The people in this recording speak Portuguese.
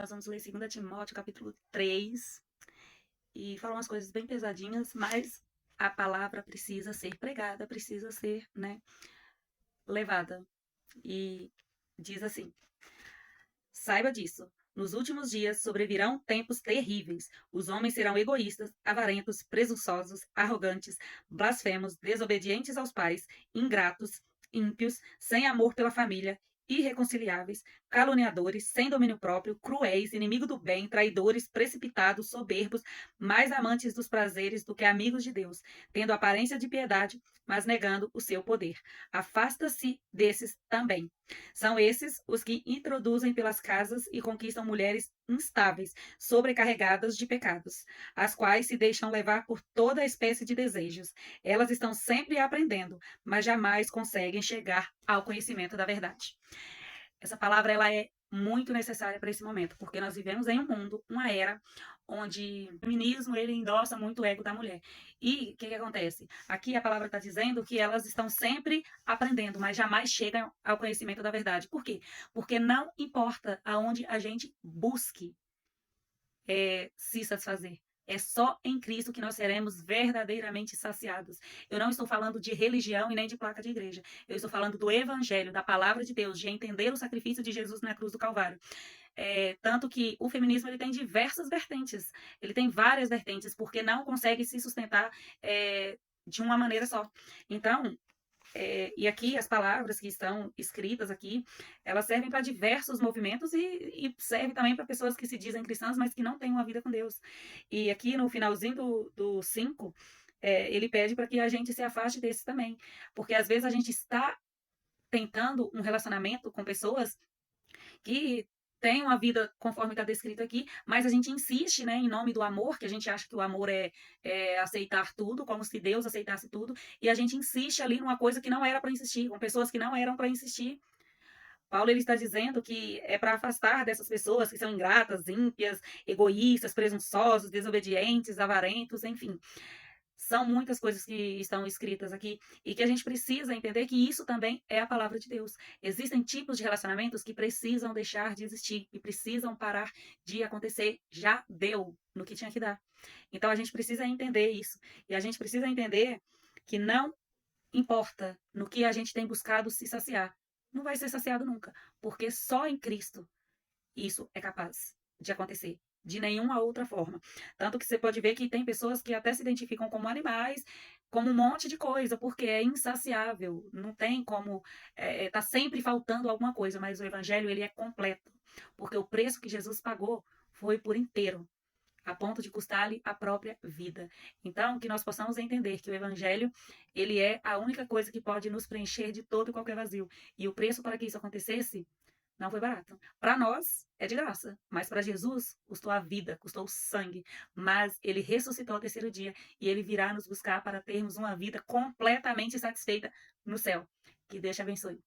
Nós vamos ler 2 Timóteo, capítulo 3, e falar umas coisas bem pesadinhas, mas a palavra precisa ser pregada, precisa ser, levada. E diz assim: saiba disso. Nos últimos dias sobrevirão tempos terríveis. Os homens serão egoístas, avarentos, presunçosos, arrogantes, blasfemos, desobedientes aos pais, ingratos, ímpios, sem amor pela família, irreconciliáveis, caluniadores, sem domínio próprio, cruéis, inimigo do bem, traidores, precipitados, soberbos, mais amantes dos prazeres do que amigos de Deus, tendo aparência de piedade, mas negando o seu poder. Afasta-se desses também. São esses os que introduzem pelas casas e conquistam mulheres instáveis, sobrecarregadas de pecados, as quais se deixam levar por toda espécie de desejos. Elas estão sempre aprendendo, mas jamais conseguem chegar ao conhecimento da verdade. Essa palavra ela é muito necessária para esse momento, porque nós vivemos em um mundo, uma era, onde o feminismo ele endossa muito o ego da mulher. E o que acontece? Aqui a palavra está dizendo que elas estão sempre aprendendo, mas jamais chegam ao conhecimento da verdade. Por quê? Porque não importa aonde a gente busque se satisfazer. É só em Cristo que nós seremos verdadeiramente saciados. Eu não estou falando de religião e nem de placa de igreja. Eu estou falando do evangelho, da palavra de Deus, de entender o sacrifício de Jesus na cruz do Calvário. Tanto que o feminismo ele tem diversas vertentes. Ele tem várias vertentes, porque não consegue se sustentar de uma maneira só. Então, e aqui as palavras que estão escritas aqui, elas servem para diversos movimentos e servem também para pessoas que se dizem cristãs, mas que não têm uma vida com Deus. E aqui no finalzinho do 5, ele pede para que a gente se afaste desse também. Porque às vezes a gente está tentando um relacionamento com pessoas que tem uma vida conforme está descrito aqui, mas a gente insiste, né, em nome do amor, que a gente acha que o amor é aceitar tudo, como se Deus aceitasse tudo, e a gente insiste ali numa coisa que não era para insistir, com pessoas que não eram para insistir. Paulo ele está dizendo que é para afastar dessas pessoas que são ingratas, ímpias, egoístas, presunçosos, desobedientes, avarentos, enfim. São muitas coisas que estão escritas aqui e que a gente precisa entender que isso também é a palavra de Deus. Existem tipos de relacionamentos que precisam deixar de existir e precisam parar de acontecer. Já deu no que tinha que dar. Então a gente precisa entender isso. E a gente precisa entender que não importa no que a gente tem buscado se saciar. Não vai ser saciado nunca, porque só em Cristo isso é capaz de acontecer. De nenhuma outra forma. Tanto que você pode ver que tem pessoas que até se identificam como animais, como um monte de coisa, porque é insaciável. Não tem como. Tá sempre faltando alguma coisa, mas o evangelho ele é completo. Porque o preço que Jesus pagou foi por inteiro, a ponto de custar-lhe a própria vida. Então, que nós possamos entender que o evangelho, ele é a única coisa que pode nos preencher de todo e qualquer vazio. E o preço para que isso acontecesse não foi barato. Para nós é de graça, mas para Jesus custou a vida, custou o sangue. Mas ele ressuscitou ao terceiro dia e ele virá nos buscar para termos uma vida completamente satisfeita no céu. Que Deus te abençoe.